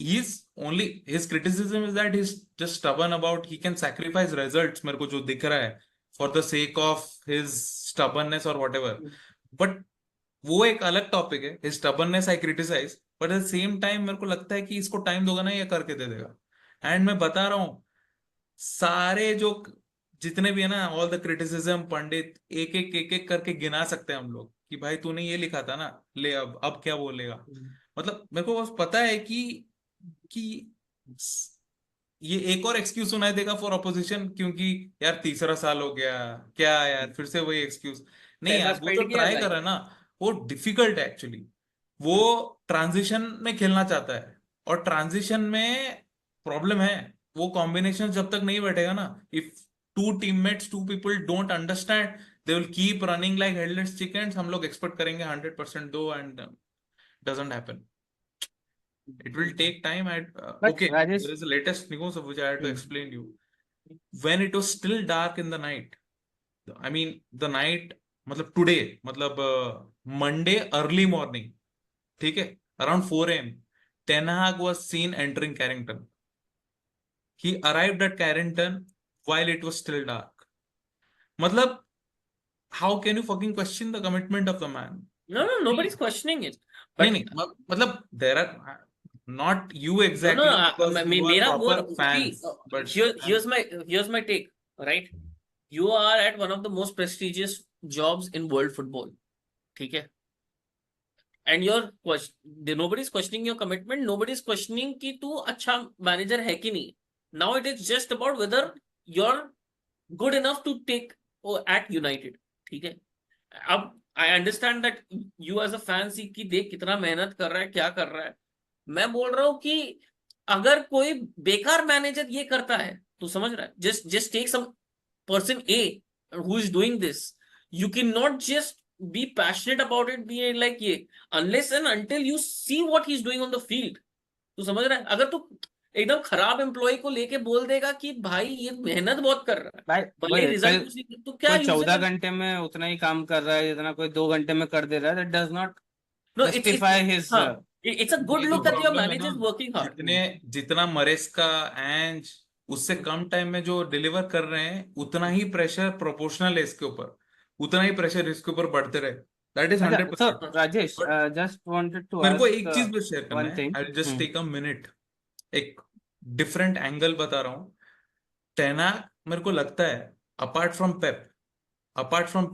he is only his criticism is that he is just stubborn about he can sacrifice results, मेरे को जो दिख रहा है for the sake of his stubbornness और व्हाटएवर। बट वो एक अलग टॉपिक है, his stubbornness I criticise, but at the same time मेरे को लगता है कि इसको टाइम दोगे ना ये करके दे देगा। एंड मैं बता रहा हूँ सारे जो जितने भी है ना ऑल द क्रिटिसिज्म पंडित एक एक करके गिना सकते हैं हम लोग कि भाई तूने ये लिखा था ना, ले अब क्या बोलेगा। मतलब मेरे को बस पता है कि ये एक और एक्सक्यूज सुनाई देगा फॉर अपोजिशन, क्योंकि यार तीसरा साल हो गया क्या यार फिर से वही एक्सक्यूज। नहीं पैसा यार वो जो स्पेंड किया ट्राई कर लाइक। रहा है ना वो डिफिकल्ट है एक्चुअली। वो ट्रांजिशन में खेलना चाहता है, और ट्रांजिशन में प्रॉब्लम है, वो कॉम्बिनेशन जब तक नहीं बैठेगा ना, if to teammates to people don't understand they will keep running like headless chickens, हम लोग एक्सपेक्ट करेंगे 100% दो and doesn't happen. It will take time. but Okay, Rajesh, there is the latest news of which I had to hmm, explain to you. When it was still dark in the night, I mean the night, मतलब today, मतलब Monday early morning, ठीक है, around 4 a.m. Ten Hag was seen entering Carrington. He arrived at Carrington while it was still dark. मतलब how can you fucking question the commitment of the man? No, nobody's questioning it. नहीं But नहीं मतलब there are not you no, exactly because you are मेरा वो proper see, fans, but I'm here's my take, right? You are at one of the most prestigious jobs in world football, ठीक है? And nobody's questioning your commitment, nobody's questioning कि तू अच्छा manager है कि नहीं. Now it is just about whether you're good enough to take at United, ठीक है? अब I understand that you as a fan see कि देख कितना मेहनत कर रहा है, क्या कर रहा है. मैं बोल रहा हूँ कि अगर कोई बेकार मैनेजर ये करता है तो समझ रहा है, just take some person A who is doing this. You cannot just be passionate about it, be like ये, unless and until you see what he's doing on the field. तू समझ रहा है? अगर तू एकदम खराब एम्प्लॉय को लेके बोल देगा कि भाई ये मेहनत बहुत कर रहा है, भाई भले रिजल्ट तो क्या कोई यूज 14 है? घंटे में उतना ही काम कर रहा है जितना कोई 2 घंटे में कर दे रहा है, that does not No, justify his हाँ, it's a good ये तो look that your प्रॉब्लम है manager ना, is working hard. जितना मरेस्का एंज उससे कम टाइम में जो डिलीवर कर रहे हैं उतना ही प्रेशर प्रोपोर्शनल है इसके ऊपर, उतना ही प्रेशर इसके ऊपर बढ़ते रहे, दैट इज अच्छा, so 100%। Rajesh, but just wanted to मेरे को ask एक चीज बस शेयर करना one है, thing. I just take a minute, एक डिफरेंट एंगल बता रहा हूँ। टेना मेरे को लगता है अपार्ट फ्रॉम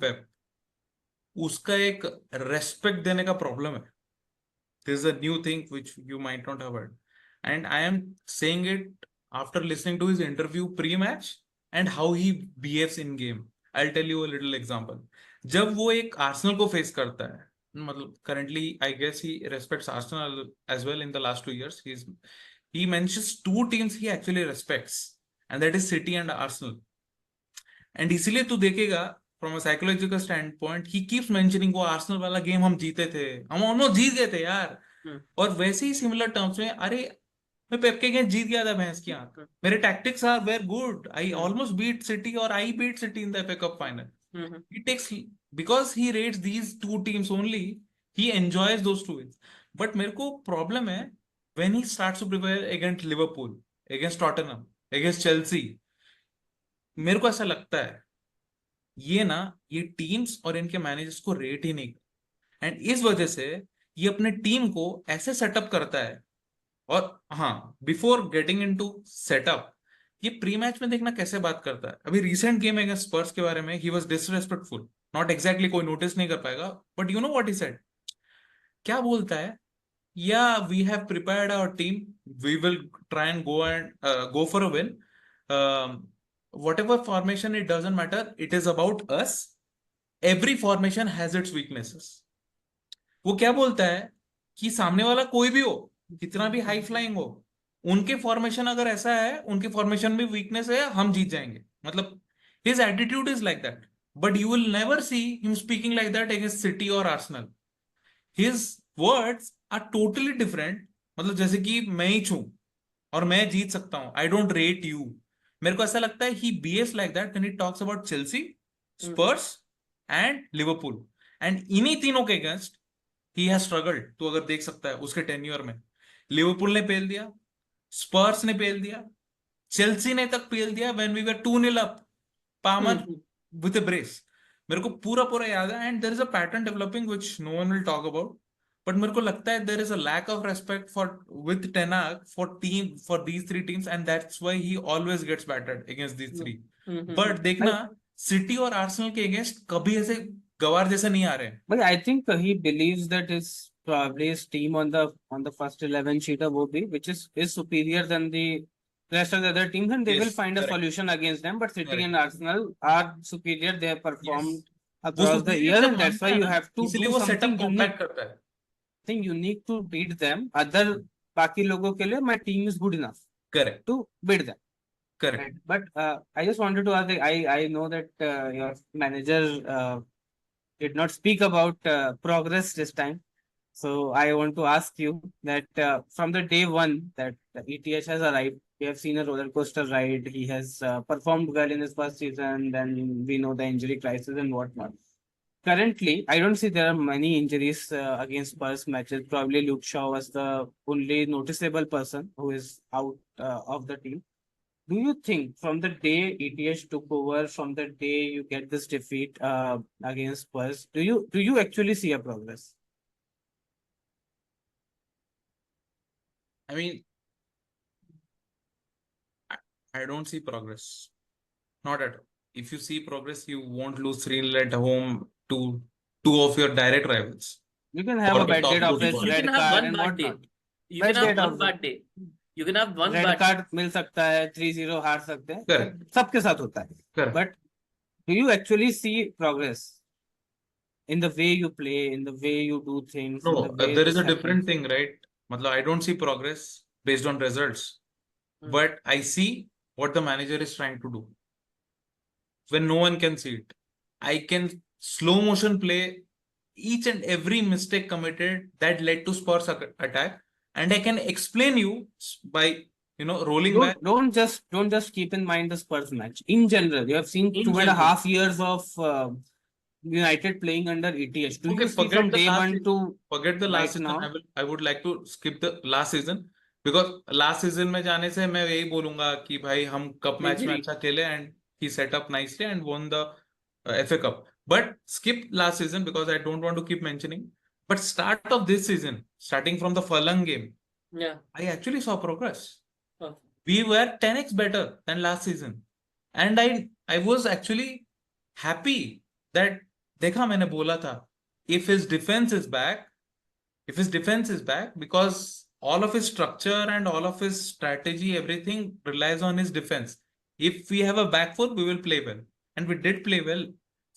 पेप उसका एक रेस्पेक्ट देने का प्रॉब्लम है। This is a new thing which you might not have heard. And I am saying it after listening to his interview pre-match and how he behaves in game. I'll tell you a little example. जब वो एक Arsenal को face करता है, मतलब currently I guess he respects Arsenal as well in the last 2 years. He mentions two teams he actually respects, and that is City and Arsenal. And इसीलिए तू देखेगा from a psychological stand point he keeps mentioning वो Arsenal वाला game हम जीते थे, हम almost जीत गए थे यार। और वैसे ही सिमिलर टर्म्स में, अरे मैं पेप के अगेंस्ट जीत गया था भैंस की आंख, मेरे tactics are were good, I almost beat City और I beat City in the FA Cup final. He takes because he rates these two teams only, he enjoys those two wins. But मेरे को problem है when he starts to prepare against Liverpool, against Tottenham, against Chelsea. मेरे को ऐसा लगता है ये teams और इनके मैनेजर्स को रेट ही नहीं, एंड इस वजह से ये अपने टीम को ऐसे सेटअप करता है। और हाँ, बिफोर गेटिंग इनटू सेटअप, ये प्री मैच में देखना कैसे बात करता है। अभी रिसेंट गेम अगेंस्ट स्पर्स के बारे में he was disrespectful, not exactly, कोई नोटिस नहीं कर पाएगा, but you know what he said. क्या बोलता है, या we have prepared our team, we will try and go for a win, whatever formation, it doesn't matter, it is about us, every formation has its weaknesses। वो क्या बोलता है कि सामने वाला कोई भी हो, कितना भी हाई फ्लाइंग हो, उनके फॉर्मेशन अगर ऐसा है, उनके फॉर्मेशन में वीकनेस है, हम जीत जाएंगे। मतलब his attitude is like that, but you will never see him speaking like that against City और Arsenal. His words are totally different. मतलब जैसे कि मैं ही छू और मैं जीत सकता हूं, आई डोंट रेट यू। मेरे को ऐसा लगता है he behaves like that when he talks about Chelsea, Spurs and Liverpool, and इन्हीं तीनों के अगेंस्ट ही हैज स्ट्रगल्ड। तो अगर देख सकता है उसके टेन्योर में, लिवरपूल ने पेल दिया, स्पर्स ने पेल दिया, चेल्सी ने तक पेल दिया when we were 2-0 up, Palmer with a brace. मेरे को पूरा पूरा याद है, and there is a pattern developing which no one will talk about. But मेरे को लगता है there is a lack of respect for with ten Hag for these three teams, and that's why he always gets battered against these three. But देखना City और Arsenal के against कभी ऐसे गवार जैसे नहीं आ रहे हैं। But I think he believes that his probably his team on the first 11 sheet of OB, which is superior than the rest of the other teams, and they will Yes, find a correct. solution against them. But City Correct. and Arsenal are superior. They have performed Yes. वो across the superior year, जब and that's मानता why है you ना, have to इसीलिए do वो something setup unique, compact करता है। something unique to beat them. Other बाकी लोगों के लिए my team is good enough correct, to beat them. Correct. Right. But I just wanted to ask. I know that your manager did not speak about progress this time. So I want to ask you that from the day one that ETH has arrived, we have seen a roller coaster ride. He has performed well in his first season. Then we know the injury crisis and whatnot. Currently, I don't see there are many injuries against Spurs matches. Probably Luke Shaw was the only noticeable person who is out of the team. Do you think from the day ETH took over, from the day you get this defeat against Spurs, do you actually see a progress? I mean, I don't see progress. Not at all. If you see progress, you won't lose 3-0 at home to two of your direct rivals. You can have Or a the bad top day of two this teams. You red can have card one and bad day. whatnot. You Bad can have day one of bad day. You can have one red bad day. Card मिल सकता है, 3-0 हार सकते हैं, Correct. सबके साथ होता है. Correct. But do you actually see progress in the way you play, in the way you do things, in No, the way there is this a different happens? thing, right? Matlab, I don't see progress based on results, but I see what the manager is trying to do. When no one can see it, I can slow motion play each and every mistake committed that led to Spurs attack, and I can explain you by rolling back. Don't just keep in mind the Spurs match. In general, you have seen In 2.5 years of United playing under ETH. Do Okay, you see from day one to forget the last right season. now? I would like to skip the last season. Because last season में जाने से मैं यही बोलूंगा कि भाई हम cup match में Agree. अच्छा खेले and he set up nicely and won the FA Cup. But skip last season because I don't want to keep mentioning. But start of this season, starting from the Falang game, Yeah. I actually saw progress. Oh. We were 10x better than last season. And I was actually happy that देखा मैंने बोला था if his defense is back, because all of his structure and all of his strategy, everything relies on his defense. If we have a back four, we will play well. And we did play well.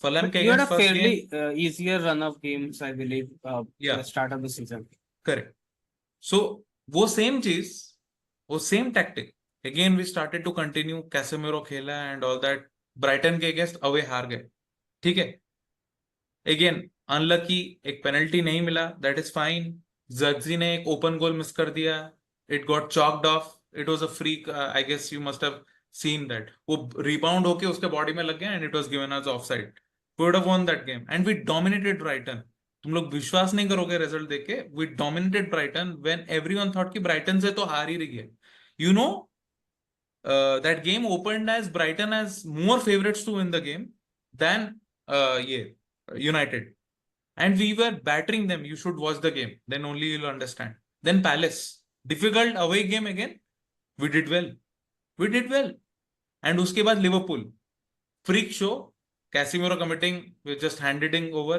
Fulham But you had a against first game, fairly easier run of games, I believe, at Yeah. the start of the season. correct. So वो same चीज, वो same tactic. Again we started to continue. Casemiro खेला and all that. Brighton के against away हार गए. ठीक है. Again unlucky, एक penalty नहीं मिला. That is fine. Zagzi ने एक open goal miss कर दिया. It got chalked off. It was a freak. I guess you must have seen that. वो rebound होके उसके body में लग गया and it was given as offside. We would have won that game and we dominated Brighton. तुम लोग विश्वास नहीं करोगे रिजल्ट देख के. We dominated Brighton when everyone thought कि Brighton से तो हार ही रही है. You know, that game opened as Brighton as more favorites to win the game than United. And we were battering them. You should watch the game. Then only you'll understand. Then Palace. Difficult away game again. We did well. We did well. And उसके बाद Liverpool. Freak show. Casemiro committing. We just handed it over.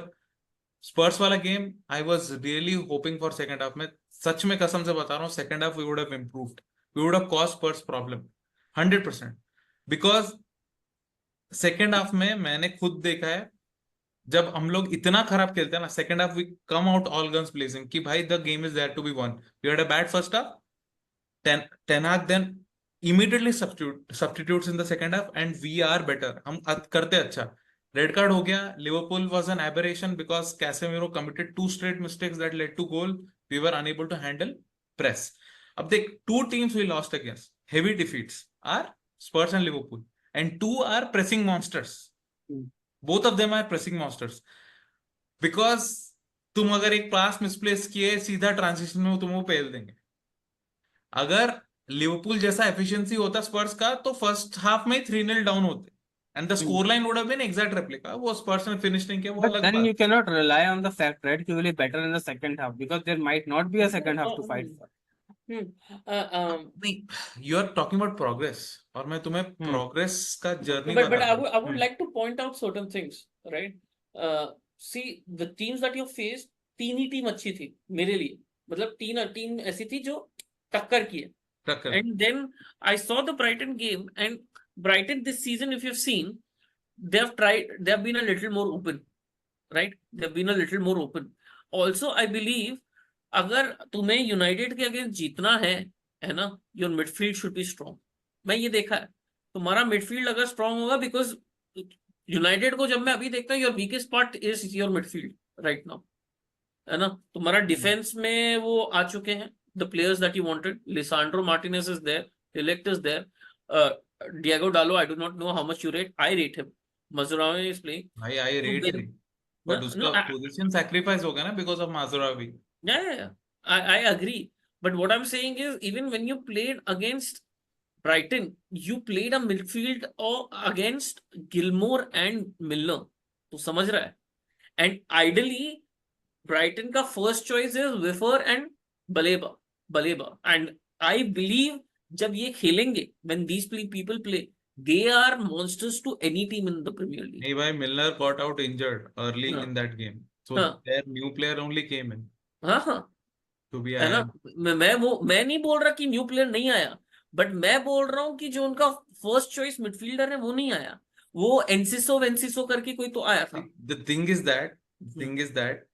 Spurs वाला game. I was really hoping for second half में. सच में कसम से बता रहा हूँ. Second half we would have improved. We would have caused Spurs problem. 100%. Because second half में मैंने खुद देखा है जब हम लोग इतना खराब खेलते हैं ना second half we come out all guns blazing कि भाई the game is there to be won. We had a bad first half. Ten Hag then immediately substitutes in the second half and we are better. हम करते अच्छा. Red card हो गया. Liverpool was an aberration because Casemiro committed 2 straight mistakes that led to goal. We were unable to handle press. अब देख 2 teams we lost against heavy defeats are Spurs and Liverpool and 2 are pressing monsters. Both of them are pressing monsters because तुम अगर एक पास misplace किए सीधा transition में तुम वो पेल देंगे. अगर लिवरपूल जैसा एफिशिएंसी होता स्पर्स का तो फर्स्ट हाफ में 3-0 डाउन होते and the score line would have been exact replica. वो स्पर्स ने फिनिश नहीं किया, वो But अलग then बात. you cannot rely on the fact, right? You will be better in the second half because there might not be a second half to fight for. नहीं, you are talking about progress और मैं तुम्हें progress का journey But बता रहा हूँ. I would like to point out certain things, right? See, the teams that you faced, 3 he team अच्छी थी मेरे लिए. मतलब 3 टीम ऐसी थी जो टक्कर की है. टक्कर. And then I saw the Brighton game, and Brighton this season, if you've seen, they have been a little more open, right? They have been a little more open. Also, I believe, अगर तुम्हें United के against जीतना है ना, your midfield should be strong. मैं ये देखा है तुम्हारा मिडफील्ड अगर स्ट्रॉन्ग होगा, बिकॉज यूनाइटेड को जब मैं अभी देखता हूँ, your weakest part is your midfield right now, है ना. तुम्हारा डिफेंस में वो आ चुके हैं the players that you wanted. Lisandro Martinez is there. Elect is there. Diego Dallo, I do not know how much you rate. I rate him. Mazraoui is playing. I rate him. But उसका position sacrifice हो गया ना because of Mazraoui. Yeah. I agree. But what I'm saying is, even when you played against Brighton, you played a midfield or against Gilmore and Milner. तो समझ रहा है. And ideally, Brighton का first choice is Wiffer and Baleba. And I believe जब ये खेलेंगे, when these people play, they are monsters to any team in the Premier League. नहीं भाई, Milner got out injured early in that game, so their new player only came in. हाँ. To be है ना. मैं नहीं बोल रहा कि न्यू प्लेयर नहीं आया, बट मैं बोल रहा हूँ कि जो उनका फर्स्ट चॉइस मिडफील्डर है वो नहीं आया. वो एनसिसो करके कोई तो आया था. The thing is that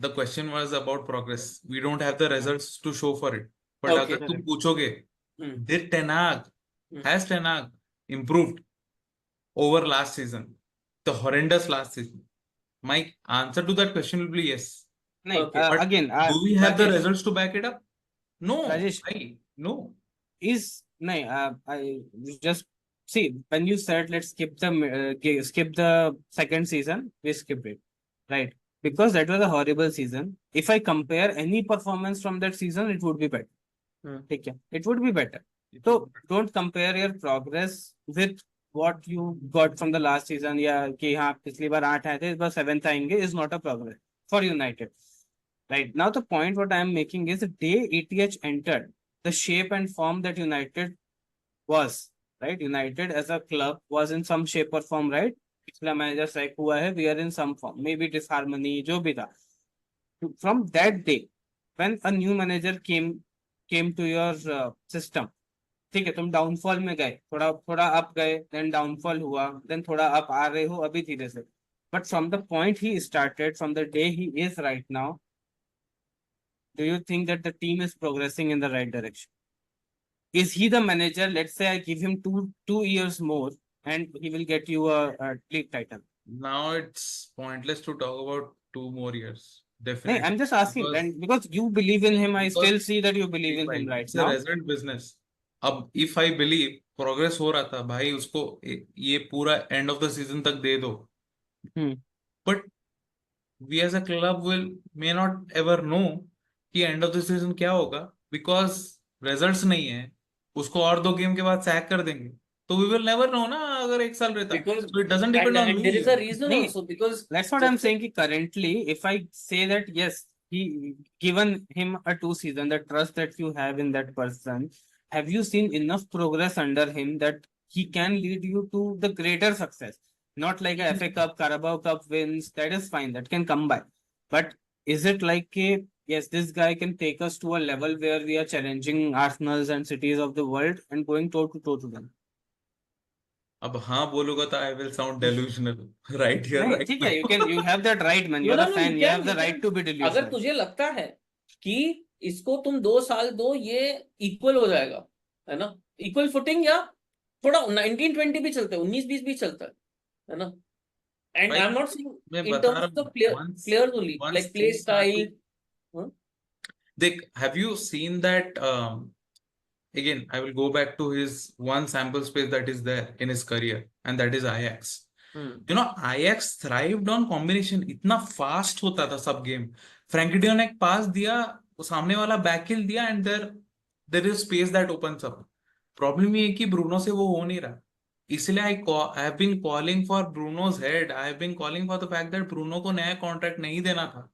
the question was about progress. We don't have the results to show for it. But Okay. अगर तुम पूछोगे, did Ten Hag, has Ten Hag improved over last season, the horrendous last season? My answer to that question will be yes. नहीं, Okay. But again, do we have the Rajesh, results to back it up? No. Rajesh. No. I just see when you said let's skip the second season, we skipped it, right? Because that was a horrible season. If I compare any performance from that season, it would be better. ठीक है, it would be better. So don't compare your progress with what you got from the last season. या कि हाँ पिछली बार 8 आए थे, इस बार 7th आएंगे, is not a progress for United. Right now, the point what I am making is the day ETH entered, the shape and form that United was, right? United as a club was in some shape or form, right? पिछला manager sac हुआ है, we are in some form, maybe disharmony, जो भी था. From that day, when a new manager came to your system, ठीक है, तुम downfall में गए, थोड़ा थोड़ा अप गए, देन डाउनफॉल हुआ, देन थोड़ा अप आ रहे हो अभी धीरे से. But from the point he started, from the day he is right now, do you think that the team is progressing in the right direction? Is he the manager? Let's say I give him two years more and he will get you a league title. Now it's pointless to talk about 2 more years. No, Definitely. I'm just asking, Because- and because you believe in him, I because- still see that you believe in him right It's a now. resident business. अब if I believe progress हो रहा था भाई, उसको ये पूरा end of the season तक दे दो. But we as a club may not ever know कि end of the season क्या होगा, because results नहीं है. उसको और 2 गेम के बाद सैक कर देंगे, तो we will never know ना अगर 1 साल रहता. Because So it doesn't depend on and me. there is a reason Nee, also, because That's what I'm saying. Ki currently, if I say that yes, he given him a 2 season, the trust that you have in that person, have you seen enough progress under him that he can lead you to the greater success? Not like a FA Cup, Carabao Cup wins. That is fine. That can come by. But is it like a yes, this guy can take us to a level where we are challenging Arsenals and cities of the world and going toe to toe to them? अब हाँ बोलूंगा तो I will sound delusional right here, नहीं, right ठीक है, now. you have that right, man. You're No, a no, fan. you You have can, the you right can. to be अगर delusional. तुझे लगता है कि इसको तुम 2 साल दो, ये इक्वल हो जाएगा, है ना, इक्वल फुटिंग, या थोड़ा 19-20 भी चलता है, 19-20 भी चलता है ना. एंड आई भाई, एम नॉट सीइंग मैं इन बता टर्म्स रहा ऑफ द हूँ, players only, once like play things start style. to- Dick, have you seen that? Again, I will go back to his one sample space that is there in his career, and that is Ajax. You know, Ajax thrived on combination. इतना fast होता था सब game. Frankie de Jong ने एक पास दिया, वो सामने वाला बैक हिल दिया, and there is space that opens up. Problem ये है कि ब्रूनो से वो हो नहीं रहा. इसलिए I have been calling for Bruno's head. I have been calling for the fact that Bruno को नया कॉन्ट्रैक्ट नहीं देना था.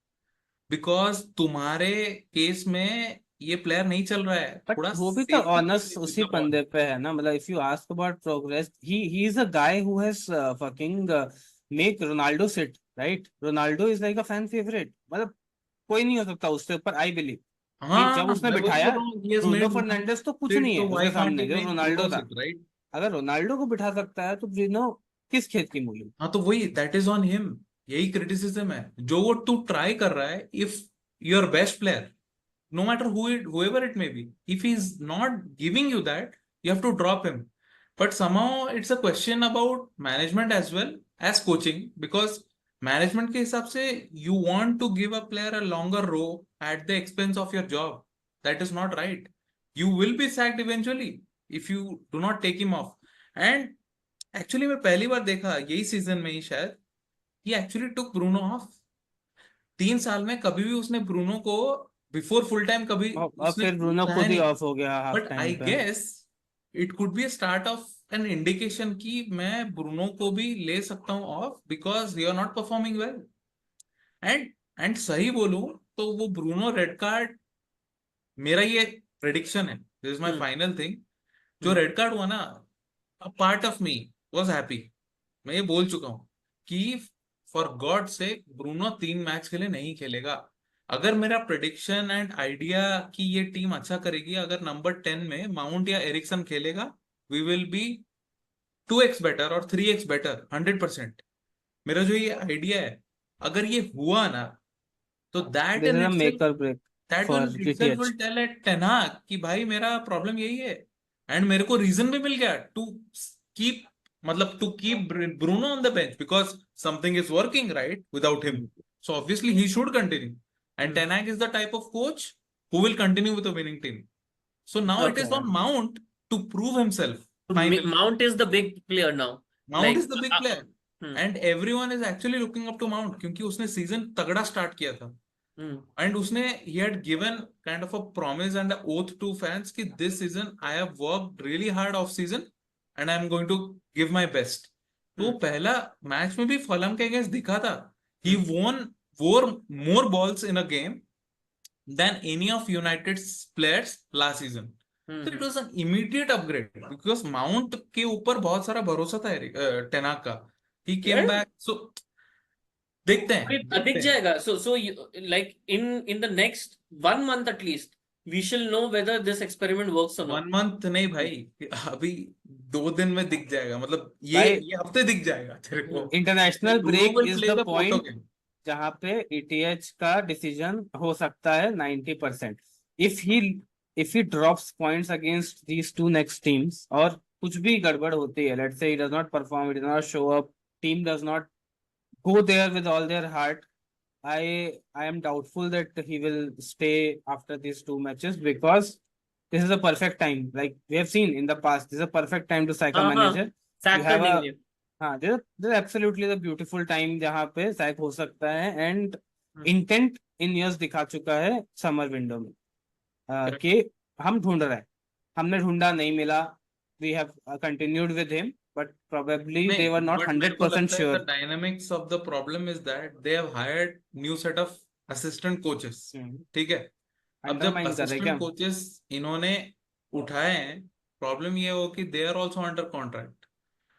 बिकॉज तुम्हारे केस में ये प्लेयर नहीं चल रहा है. बट थोड़ा वो भी तो safety ऑनर्स with उसी the ball. पंदे पे है ना. मतलब if you ask about progress, he is a guy who has fucking make Ronaldo sit, right? Ronaldo is like a fan favourite. मतलब कोई नहीं हो सकता उससे ऊपर, आई बिलीव. हाँ, जब उसने मैं वही बिठाया बोल रहा हूँ, he has Bruno made Fernandes, तो कुछ sit, नहीं है तो why उसके can't सामने, he जो make रोनाल्डो Bruno था. sit, right? अगर रोनाल्डो को बिठा सकता है तो ब्रूनो किस खेत की मूली? हाँ, तो वही that is on him. यही क्रिटिसिज्म है जो वो तू ट्राई कर रहा है. If your best player, no matter whoever it may be, if he's not giving you that, you have to drop him. But somehow it's a question about management as well as coaching, because management के हिसाब से you want to give a player a longer row at the expense of your job. That is not right. You will be sacked eventually if you do not take him off. And actually मैं पहली बार देखा यही season में ही शायद, he actually took Bruno off. 3 साल में कभी भी उसने ब्रूनो को बिफोर फुल टाइम कभी और फिर ब्रूनो खुद ही ऑफ हो गया हाफ बट आई टाइम पे. Guess it could be start off an indication कि मैं ब्रूनो को भी ले सकता हूँ off, because you are not performing well. And सही बोलूं तो वो ब्रूनो रेड कार्ड, मेरा ये प्रेडिक्शन है, this is my final thing. जो रेड कार्ड हुआ ना, a part of me was happy. मैं ये बोल चुका हूँ कि फॉर गॉड से ब्रूनो 3 मैच के लिए नहीं खेलेगा. अगर मेरा प्रेडिक्शन एंड आइडिया कि ये टीम अच्छा करेगी, अगर नंबर 10 में माउंट या एरिक्सन खेलेगा, we will B 2x better और 3x बेटर 100%. मेरा जो ये आइडिया है, अगर ये हुआ ना, तो that this in is a itself make और break that for in itself will tell at ten Hag कि भाई मेरा प्रॉब्लम यही है. एंड मेरे को रीजन भी मिल गया टू कीप, मतलब to keep Bruno on the bench, because something is working right without him. So obviously he should continue. And Ten Hag is the type of coach who will continue with a winning team. So now it is on Mount to prove himself. Finally. Mount is the big player now. Mount Like, is the big player. And everyone is actually looking up to Mount, क्योंकि उसने season तगड़ा start किया था. And उसने he had given kind of a promise and an oath to fans कि this season I have worked really hard off season and I am going to give my best. तो पहला match में भी फलम के against दिखा था. He won more balls in a game than any of United's players last season. So it was an immediate upgrade because Mount के ऊपर बहुत सारा भरोसा था टेनाक का. He came back. So देखते हैं. दिख जाएगा. So like in the next 1 month at least we shall know whether this experiment works or not. 1 month नहीं भाई, अभी 2 दिन में दिख जाएगा. मतलब भाई, ये हफ्ते दिख जाएगा तेरे को. International Bruno break will is play the the Porto point game. जहाँ पे ETH का डिसीजन हो सकता है 90%. If he drops points against these two next teams और कुछ भी गड़बड़ होती है, let's say he does not perform, he does not show up, team does not go there with all their heart, I am doubtful that he will stay after these 2 matches because this is a perfect time. Like we have seen in the past, this is a perfect time to sack a manager. Sack You have करने a- के लिए. हाँ, this is absolutely the beautiful time जहाँ पे sac हो सकता है. And intent in years दिखा चुका है समर विंडो में कि हम ढूंढ रहे हैं. हमने ढूंढा, नहीं मिला. We have continued with him, but probably they were not But मेरे को 100% लगता है sure. the dynamics of the problem is that they have hired new set of assistant coaches. ठीक है. अब जब Undermine कर रहे हैं क्या? assistant coaches इन्होंने उठाए हैं, प्रॉब्लम ये हो कि they are also under contract.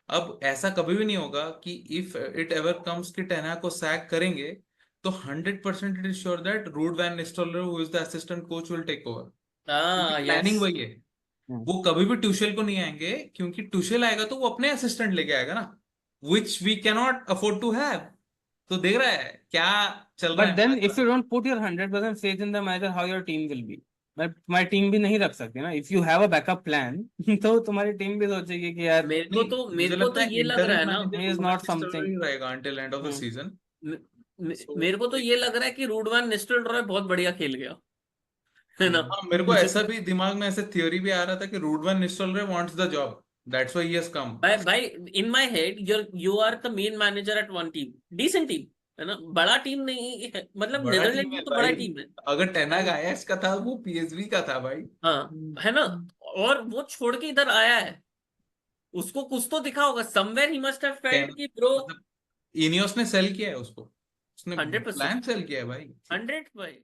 अब ऐसा कभी भी नहीं होगा कि if it ever comes कि टेना को सैक करेंगे तो 100% it is sure that Ruud van Nistelrooy who is the assistant coach will take over. Planning वही है. वो कभी भी ट्यूशेल को नहीं आएंगे क्योंकि ट्यूशेल आएगा तो वो अपने असिस्टेंट लेके आएगा ना, which we cannot afford to have. तो देख रहा है क्या चल रहा है. But then if you don't put your 100% faith in the manager, how your team will be? My team भी नहीं रख सकते ना. If you have a backup plan, तो तुम्हारी टीम भी सोचेगी कि यार मेरे को तो ये लग रहा है ना, he is not something. रहेगा until end of the season. मेरे को तो ये लग रहा है कि रूड वैन निस्टेलरॉय बहुत बढ़िया खेल गया है ना. हाँ, मेरे को ऐसा भी दिमाग में ऐसे थ्योरी भी आ रहा था कि Ruud van Nistelrooy wants the job, that's why he has come. भाई in my head you are the main manager at one team, decent team है ना, बड़ा टीम नहीं है, मतलब बड़ा नेदरलैंड team है में तो बड़ा भाई. टीम है. अगर टेनाग आयाक्स का था वो पीएसवी का था भाई. हाँ है ना, और वो छोड़ के इधर आया है, उसको कुछ तो दिखा होगा. Somewhere he must have felt कि ब्रो, इनियोस ने सेल किया है उसको, उसने 100% प्लान सेल किया है भाई. 100 भाई.